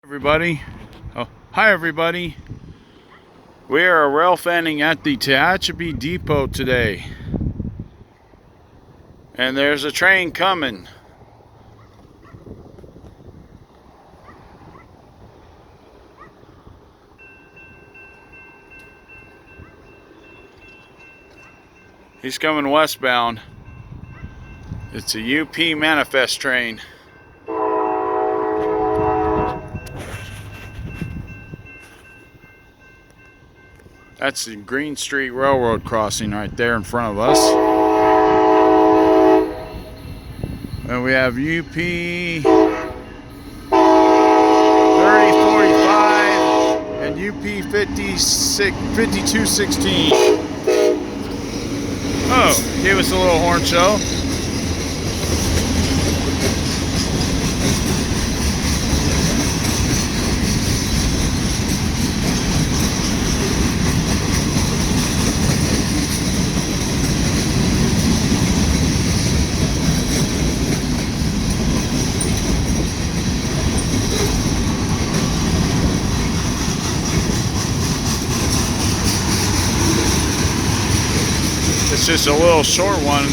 Everybody, hi everybody. We are railfanning at the Tehachapi Depot today, and there's a train coming. He's coming westbound. It's a UP manifest train. That's the Green Street Railroad crossing right there in front of us. And we have UP 3045 and UP 5216. Oh, gave us a little horn show. It's just a little short one.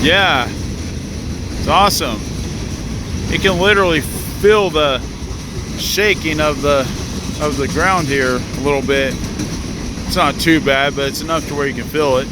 Yeah, it's awesome. You can literally feel the shaking of the ground here a little bit. It's not too bad, but it's enough to where you can feel it.